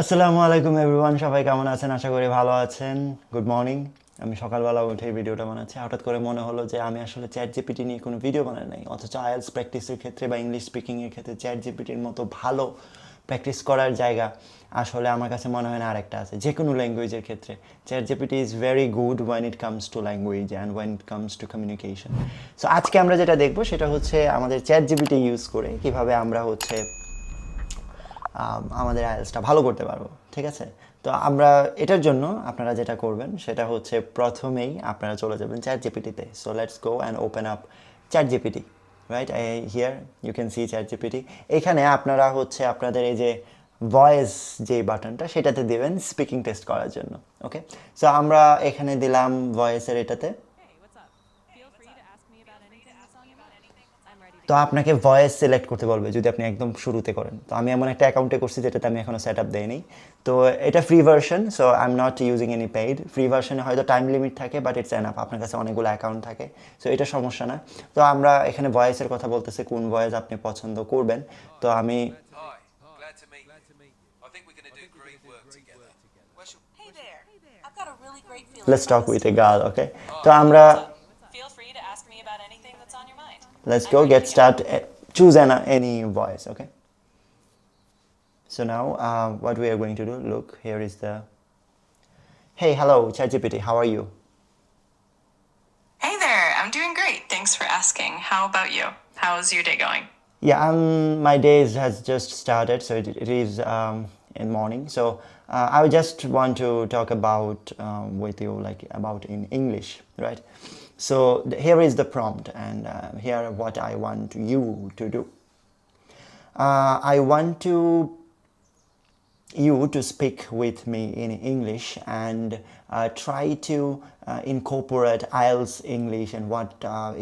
আসসালামু আলাইকুম এভরিওয়ান, সবাই কেমন আছেন? আশা করি ভালো আছেন। Good morning. আমি সকালবেলা উঠেই ভিডিওটা বানাচ্ছি। হঠাৎ করে মনে হলো যে আমি আসলে চ্যাট জিপিটি নিয়ে কোনো ভিডিও বানাই নাই, অথচ আইএলটিএস প্র্যাকটিসের ক্ষেত্রে বা ইংলিশ স্পিকিংয়ের ক্ষেত্রে চ্যাট জিপিটির মতো ভালো প্র্যাকটিস করার জায়গা আসলে আমার কাছে মনে হয় না আরেকটা আছে। যে কোনো ল্যাঙ্গুয়েজের ক্ষেত্রে ChatGPT is very good when it comes to language and when it comes to communication. So আজকে আমরা যেটা দেখবো সেটা হচ্ছে আমাদের চ্যাট জিপিটি ইউজ করে কীভাবে আমরা হচ্ছে আমাদের আইএলটিএসটা ভালো করতে পারবো। ঠিক আছে? তো আমরা এটার জন্য আপনারা যেটা করবেন সেটা হচ্ছে প্রথমেই আপনারা চলে যাবেন চ্যাট জিপিটিতে। So let's go and open up chat GPT. Right, here you can see chat GPT. এখানে আপনারা হচ্ছে আপনাদের এই যে ভয়েস যে বাটনটা সেটাতে দেবেন স্পিকিং টেস্ট করার জন্য। ওকে, সো আমরা এখানে দিলাম ভয়েসের এটাতে। তো আপনাকে ভয়েস সিলেক্ট করতে বলবে যদি আপনি একদম শুরুতে করেন। তো আমি এমন একটা অ্যাকাউন্টে করছি যেটাতে আমি এখনও সেট আপ দেইনি। তো এটা free version, so I am not using any paid. Free ভার্সনে হয়তো টাইম লিমিট থাকে, বাট ইটস এনাফ। আপনার কাছে অনেকগুলো অ্যাকাউন্ট থাকে, সো এটা সমস্যা না। তো আমরা এখানে ভয়েসের কথা বলতেছে, কোন ভয়েস আপনি পছন্দ করবেন। তো আমি Hi, glad to meet you. I think we're going to do great work together. Hey there. I've got a really great feeling let's about talk this with a trip. Girl. Okay, তো Hi. আমরা What's up? Feel free to ask me about anything that's on your mind. let's I'm go ready get to go. start. Choose any voice. Okay, so now what we are going to do, look, here is the hey, hello ChatGPT, how are you? Hey there. I'm doing great. Thanks for asking. How about you? How's your day going? Yeah, my days has just started, so it is in morning. So I just want to talk about with you like about in English, right? So here is the prompt, and here what I want you to do. I want you to speak with me in English and try to incorporate IELTS English and what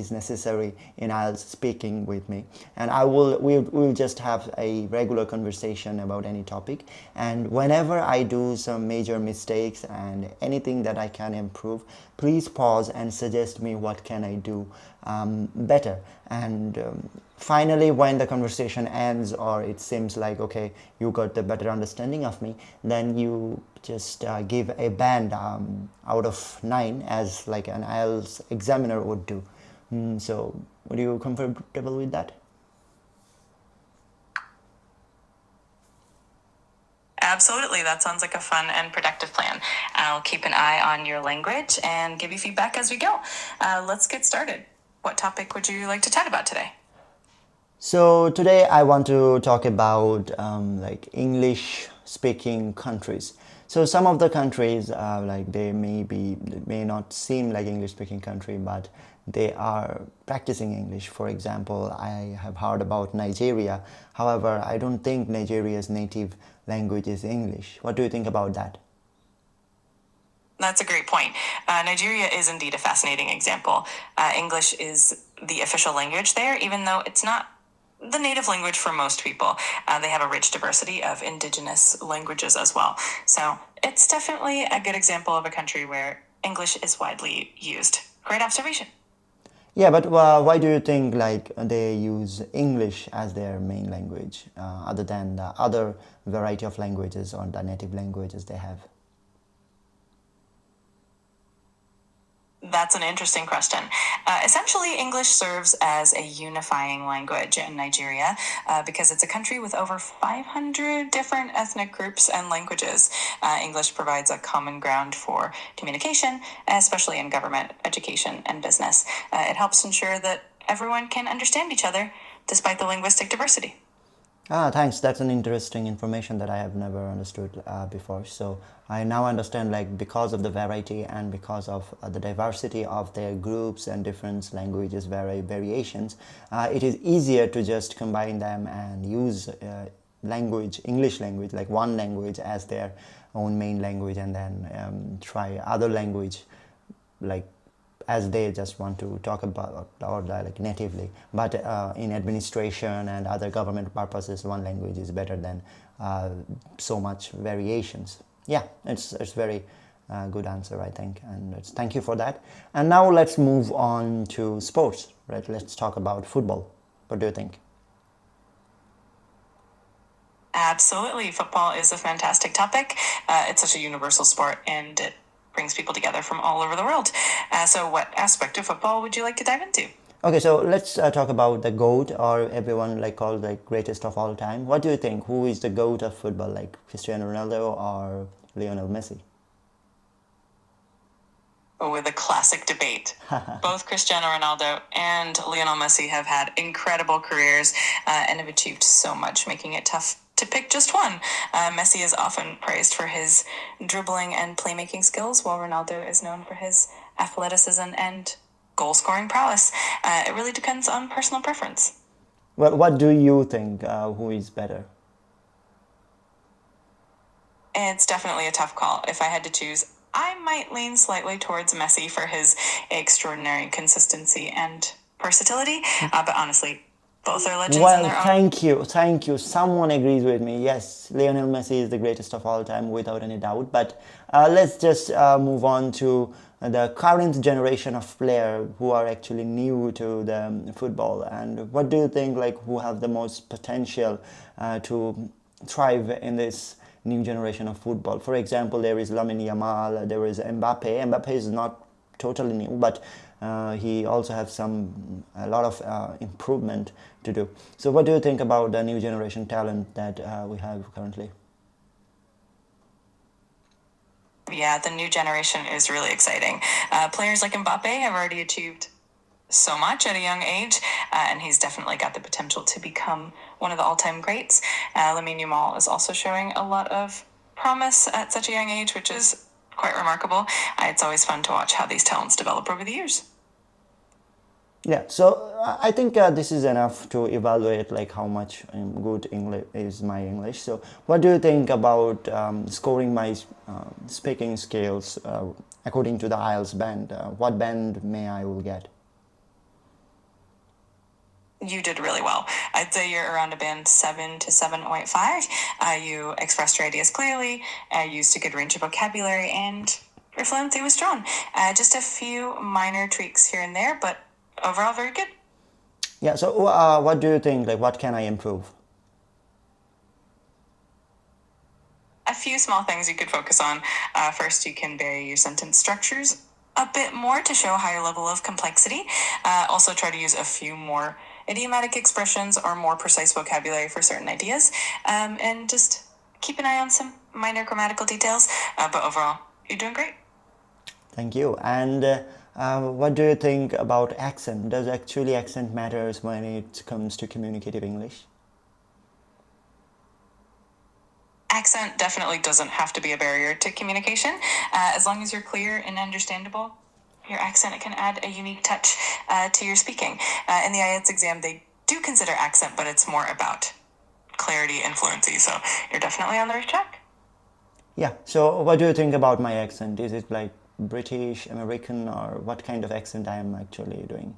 is necessary in IELTS speaking with me. And we'll just have a regular conversation about any topic. And whenever I do some major mistakes and anything that I can improve, please pause and suggest me what can I do better. And finally, when the conversation ends or it seems like okay, you got the better understanding of me, then you just give a band out of 9 as like an IELTS examiner would do. So would you comfortable with that? Absolutely. That sounds like a fun and productive plan. I'll keep an eye on your language and give you feedback as we go. Let's get started. What topic would you like to chat about today? So today I want to talk about like English speaking countries. So some of the countries like they may not seem like English speaking country, but they are practicing English. For example, I have heard about Nigeria. However, I don't think Nigeria's native language is English. What do you think about that? That's a great point. Nigeria is indeed a fascinating example. English is the official language there, even though it's not the native language for most people. They have a rich diversity of indigenous languages as well. So it's definitely a good example of a country where English is widely used. Great observation. Yeah, but why do you think like they use English as their main language, other than the other variety of languages or the native languages they have? That's an interesting question. Essentially, English serves as a unifying language in Nigeria because it's a country with over 500 different ethnic groups and languages. English provides a common ground for communication, especially in government, education, and business. It helps ensure that everyone can understand each other despite the linguistic diversity. Thanks. That's an interesting information that I have never understood before. So I now understand, like, because of the variety and because of the diversity of their groups and different languages, variations, it is easier to just combine them and use English language, like one language as their own main language, and then try other language, like as they just want to talk about or like natively. But in administration and other government purposes, one language is better than so much variations. Yeah, it's very good answer, I think, and thank you for that. And now let's move on to sports, right? Let's talk about football. What do you think? Absolutely. Football is a fantastic topic. It's such a universal sport and it brings people together from all over the world. So, what aspect of football would you like to dive into? Okay, so let's talk about the GOAT, or everyone like called the greatest of all time. What do you think? Who is the GOAT of football, like Cristiano Ronaldo or Lionel Messi? With a classic debate. Both Cristiano Ronaldo and Lionel Messi have had incredible careers and have achieved so much, making it tough to pick just one. Messi is often praised for his dribbling and playmaking skills, while Ronaldo is known for his athleticism and goal scoring prowess. It really depends on personal preference. Well, what do you think? Who is better? It's definitely a tough call. If I had to choose, I might lean slightly towards Messi for his extraordinary consistency and versatility. But honestly, both are legends in Well, their own. thank you. Someone agrees with me. Yes, Lionel Messi is the greatest of all time, without any doubt. But let's just move on to the current generation of players who are actually new to the football. And what do you think, like, who have the most potential to thrive in this new generation of football? For example, there is Lamine Yamal, there is Mbappe. Mbappe is not totally new, but he also has a lot of improvement to do. So what do you think about the new generation talent that we have currently? Yeah, the new generation is really exciting. Players like Mbappe have already achieved so much at a young age, and he's definitely got the potential to become one of the all-time greats. Lamine Yamal is also showing a lot of promise at such a young age, which is quite remarkable. It's always fun to watch how these talents develop over the years. Yeah, so I think this is enough to evaluate like how much good English is my English. So what do you think about scoring my speaking skills according to the IELTS band? What band may I will get? You did really well. I'd say you're around a band 7 to 7.5. You expressed your ideas clearly, used a good range of vocabulary, and your fluency was strong. Just a few minor tweaks here and there, but overall very good. Yeah, so what do you think? Like, what can I improve? A few small things you could focus on. First, you can vary your sentence structures a bit more to show a higher level of complexity. Also, try to use a few more idiomatic expressions or more precise vocabulary for certain ideas. And just keep an eye on some minor grammatical details. But overall, you're doing great. Thank you. And what do you think about accent? Does actually accent matters when it comes to communicative English? Accent definitely doesn't have to be a barrier to communication. As long as you're clear and understandable, your accent can add a unique touch to your speaking. In the IELTS exam, they do consider accent, but it's more about clarity and fluency. So you're definitely on the right track. Yeah, so what do you think about my accent? Is it like British, American, or what kind of accent I am actually doing?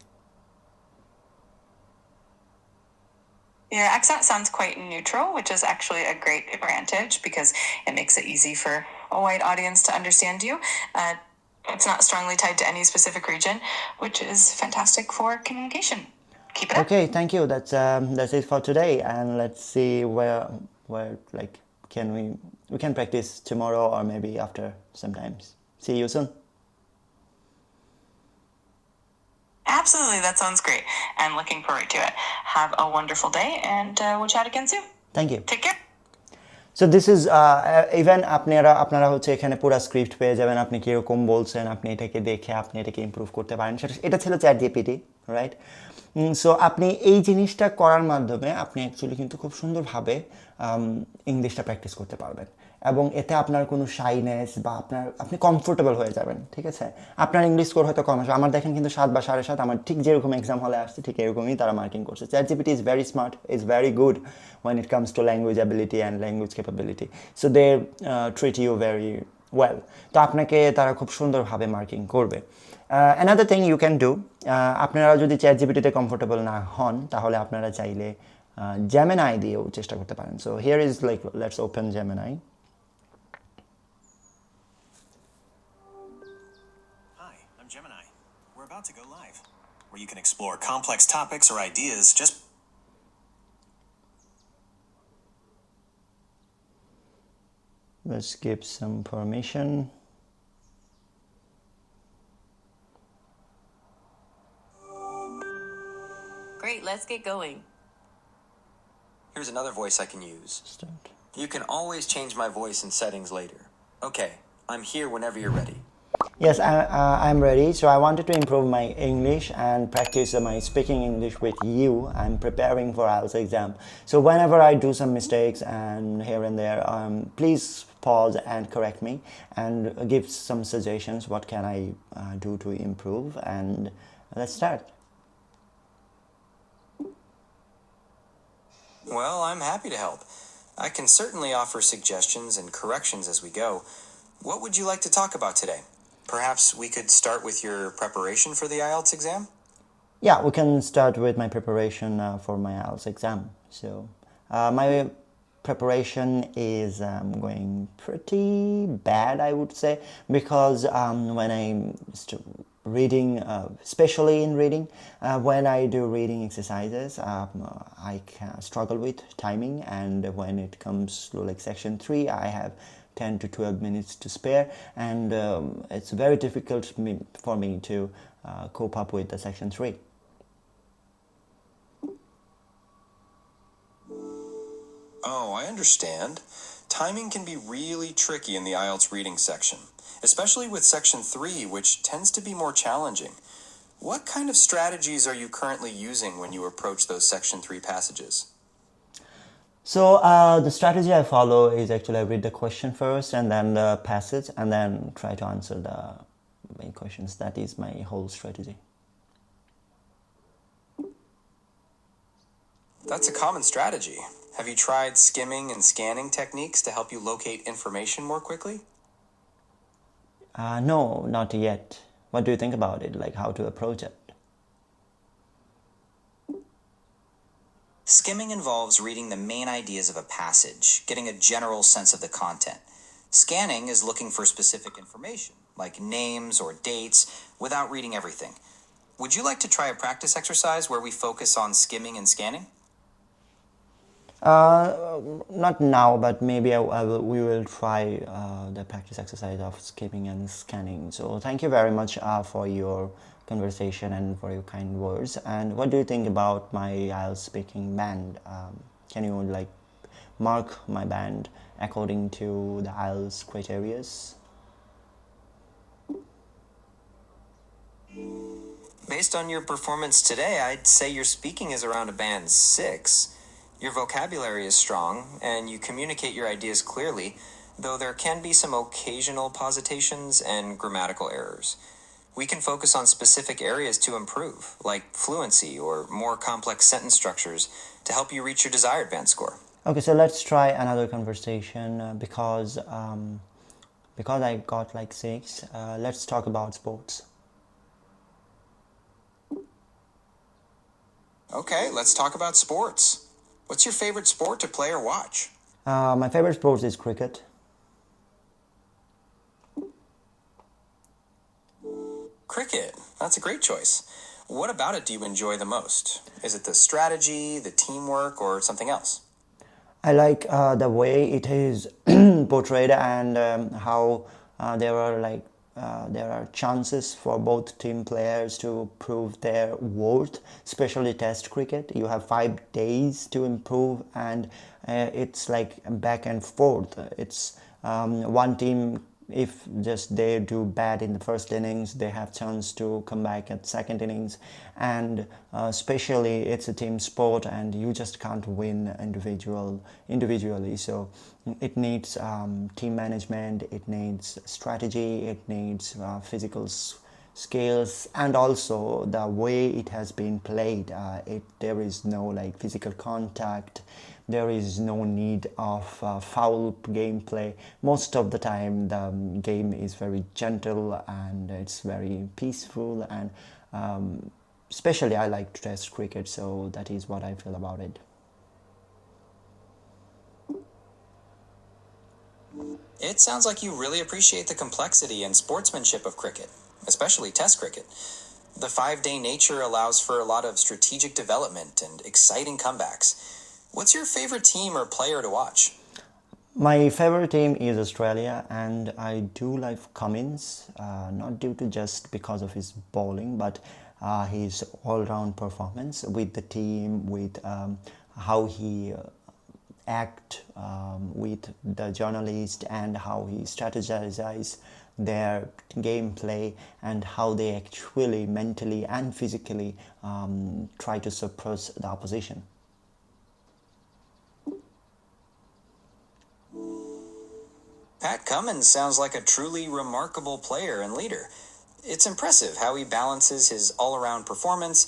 Your accent sounds quite neutral, which is actually a great advantage because it makes it easy for a wide audience to understand you. It's not strongly tied to any specific region, which is fantastic for communication. Keep it up. Okay, thank you. That's it for today, and let's see where like we can practice tomorrow or maybe after sometimes. See you soon. Absolutely, that sounds great. I'm looking forward to it. Have a wonderful day, and we'll chat again soon. Thank you. Take care. So this is even আপনারা হচ্ছে এখানে পুরো script পেয়ে যাবেন, আপনি কীরকম বলছেন, আপনি এটাকে দেখে আপনি এটাকে ইমপ্রুভ করতে পারেন। এটা ছিল ChatGPT, রাইট? সো আপনি এই জিনিসটা করার মাধ্যমে আপনি অ্যাকচুয়ালি কিন্তু খুব সুন্দরভাবে ইংলিশটা প্র্যাকটিস করতে পারবেন, এবং এতে আপনার কোনো শাইনেস বা আপনি কমফোর্টেবল হয়ে যাবেন, ঠিক আছে? আপনার ইংলিশ স্কোর হয়তো কম আসবে। আমার দেখেন কিন্তু 7 বা 7.5, আমার ঠিক যেরকম এক্সাম হলে আসছে ঠিক এরকমই তারা মার্কিং করছে। ChatGPT is very smart, is very good when it comes to language ability and language capability. So they treat you very well. তো আপনাকে তারা খুব সুন্দরভাবে মার্কিং করবে। Another thing you can do, আপনারা যদি ChatGPT-তে কমফোর্টেবল না হন তাহলে আপনারা চাইলে Gemini দিয়েও চেষ্টা করতে পারেন। So here is like, let's open Gemini. Hi, I'm Gemini. We're about to go live, where you can explore complex topics or ideas just Let's give some permission. Great, let's get going. Here's another voice I can use. Start. You can always change my voice in settings later. Okay, I'm here whenever you're ready. Yes, I'm ready. So I wanted to improve my English and practice my speaking English with you. I'm preparing for IELTS exam. So whenever I do some mistakes and here and there, please pause and correct me and give some suggestions. What can I do to improve? And let's start. Well, I'm happy to help. I can certainly offer suggestions and corrections as we go. What would you like to talk about today? Perhaps we could start with your preparation for the IELTS exam? Yeah, we can start with my preparation for my IELTS exam. So my preparation is going pretty bad, I would say, because when I'm reading, especially in reading, when I do reading exercises, I can struggle with timing, and when it comes to like section 3, I have 10 to 12 minutes to spare, and it's very difficult for me to cope up with the section 3. Oh, I understand. Timing can be really tricky in the IELTS reading section, especially with section 3, which tends to be more challenging. What kind of strategies are you currently using when you approach those section 3 passages? So the strategy I follow is actually I read the question first and then the passage and then try to answer the main questions. That is my whole strategy. That's a common strategy. Have you tried skimming and scanning techniques to help you locate information more quickly? No, not yet. What do you think about it? Like how to approach it? Skimming involves reading the main ideas of a passage, getting a general sense of the content. Scanning is looking for specific information, like names or dates, without reading everything. Would you like to try a practice exercise where we focus on skimming and scanning? Not now, but maybe we will try the practice exercise of skipping and scanning. So thank you very much for your conversation and for your kind words. And what do you think about my IELTS speaking band? Can you like mark my band according to the IELTS criterias? Based on your performance today, I'd say your speaking is around a band 6. Your vocabulary is strong, and you communicate your ideas clearly, though there can be some occasional positations and grammatical errors. We can focus on specific areas to improve, like fluency or more complex sentence structures, to help you reach your desired band score. Okay, so let's try another conversation because I got like 6. Let's talk about sports. Okay, let's talk about sports. What's your favorite sport to play or watch? My favorite sport is cricket. Cricket. That's a great choice. What about it do you enjoy the most? Is it the strategy, the teamwork, or something else? I like the way it is portrayed and how there are chances for both team players to prove their worth, especially Test cricket. You have 5 days to improve, and it's like back and forth. It's one team. If just they do bad in the first innings, they have chance to come back at second innings, and especially it's a team sport, and you just can't win individually. So it needs team management, it needs strategy, it needs physical skills, and also the way it has been played. There is no like physical contact. There is no need of foul gameplay. Most of the time the game is very gentle and it's very peaceful, and especially I like Test cricket, so that is what I feel about it. It sounds like you really appreciate the complexity and sportsmanship of cricket, especially Test cricket. The 5-day nature allows for a lot of strategic development and exciting comebacks. What's your favorite team or player to watch? My favorite team is Australia, and I do like Cummins, not due to just because of his bowling, but his all-round performance with the team, with how he act with the journalist, and how he strategizes their gameplay, and how they actually mentally and physically try to suppress the opposition. Pat Cummins sounds like a truly remarkable player and leader. It's impressive how he balances his all-around performance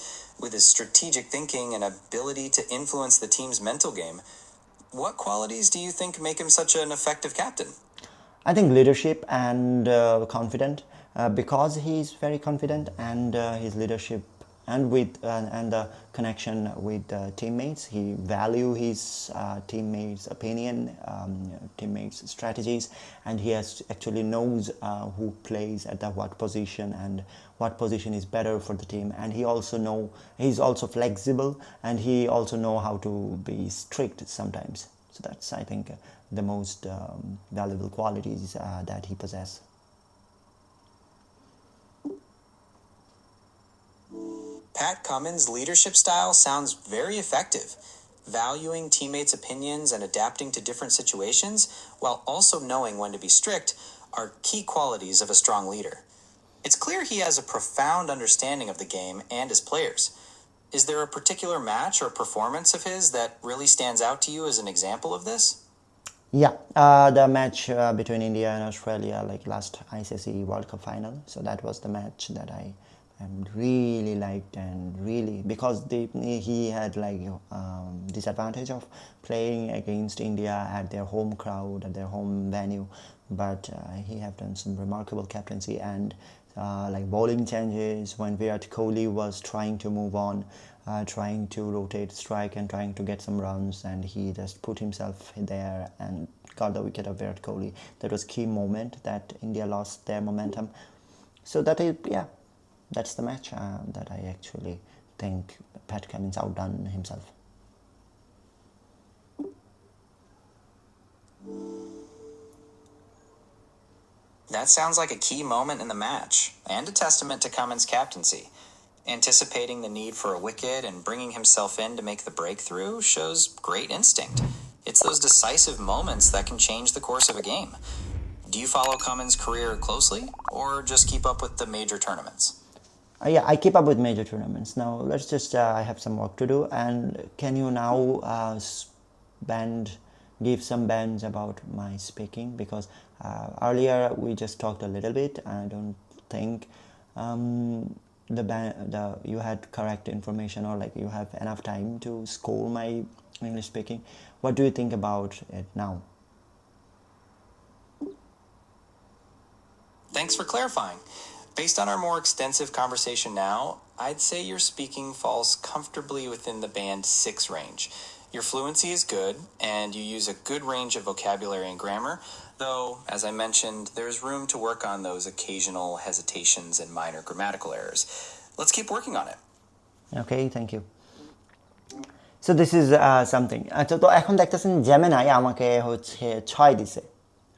with his strategic thinking and ability to influence the team's mental game. What qualities do you think make him such an effective captain? I think leadership and confident, because he's very confident, and his leadership and with and the connection with teammates. He value his teammates' opinion, teammates' strategies, and he has actually knows who plays at the what position and what position is better for the team. And he's also flexible, and he also know how to be strict sometimes. So that's, I think, the most valuable qualities that he possesses. Pat Cummins' leadership style sounds very effective. Valuing teammates' opinions and adapting to different situations, while also knowing when to be strict, are key qualities of a strong leader. It's clear he has a profound understanding of the game and his players. Is there a particular match or performance of his that really stands out to you as an example of this? Yeah, the match between India and Australia, like last ICC World Cup final. So that was the match that I really liked, and really because he had like disadvantage of playing against India at their home crowd, at their home venue, but he have done some remarkable captaincy, and like bowling changes when Virat Kohli was trying to move on, trying to rotate strike and trying to get some runs, and he just put himself there and got the wicket of Virat Kohli. That was key moment that India lost their momentum. So that is, yeah, that's the match that I actually think Pat Cummins outdone himself. That sounds like a key moment in the match, and a testament to Cummins' captaincy. Anticipating the need for a wicket and bringing himself in to make the breakthrough shows great instinct. It's those decisive moments that can change the course of a game. Do you follow Cummins' career closely, or just keep up with the major tournaments? Yeah, I keep up with major tournaments. Now let's just, I have some work to do, and can you now give some bands about my speaking, because earlier we just talked a little bit. I don't think you had correct information, or like you have enough time to score my English speaking. What do you think about it now? Thanks for clarifying. Based on our more extensive conversation now, I'd say your speaking falls comfortably within the band 6 range. Your fluency is good, and you use a good range of vocabulary and grammar, though, as I mentioned, there's room to work on those occasional hesitations and minor grammatical errors. Let's keep working on it. Okay, thank you. So this is something. আচ্ছা, তো এখন দেখতেছেন Gemini আমাকে হচ্ছে 6 দিছে,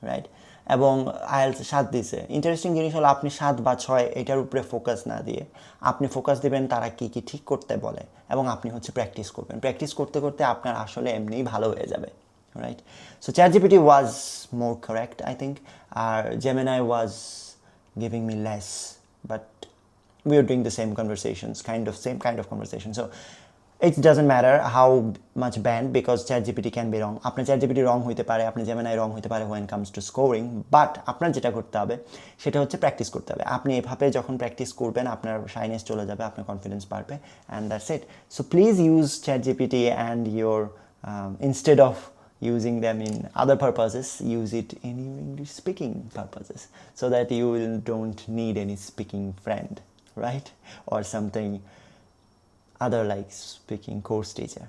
right, এবং IELTS 7 দিছে। Interesting জিনিস হলো, আপনি 7 বা 6 এটার উপরে ফোকাস না দিয়ে আপনি ফোকাস দিবেন তারা কি কি ঠিক করতে বলে, এবং আপনি হচ্ছে প্র্যাকটিস করবেন। প্র্যাকটিস করতে করতে আপনার আসলে এমনিই ভালো হয়ে যাবে, right? So ChatGPT was more correct, I think. Gemini was giving me less, but we are doing the same conversations, same kind of conversation. So it doesn't matter how much band, because ChatGPT can be wrong. আপনার ChatGPT wrong হইতে পারে, আপনার Gemini wrong হইতে পারে when comes to scoring, but আপনার যেটা করতে হবে সেটা হচ্ছে প্র্যাকটিস করতে হবে। আপনি এভাবে যখন প্র্যাকটিস করবেন আপনার শাইনেস চলে যাবে, আপনার কনফিডেন্স বাড়বে, and that's it. So please use ChatGPT and your instead of using them in other purposes, use it in your English speaking purposes, so that you don't need any speaking friend, right, or something other like speaking course teacher.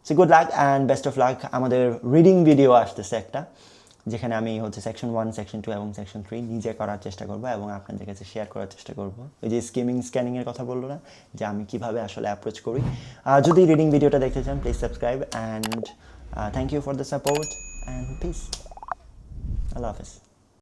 So good luck and best of luck. আমাদের reading video আসতেছে একটা, যেখানে আমি হচ্ছে section 1, section 2 এবং section 3 নিজে করার চেষ্টা করব, এবং আপনাদের কাছে শেয়ার করার চেষ্টা করব। ওই যে স্ক্যানিংয়ের কথা বললো না, যে আমি কিভাবে আসলে অ্যাপ্রোচ করি। যদি রিডিং ভিডিওটা দেখতে চান, please subscribe, and thank you for the support, and peace. Allah Hafiz.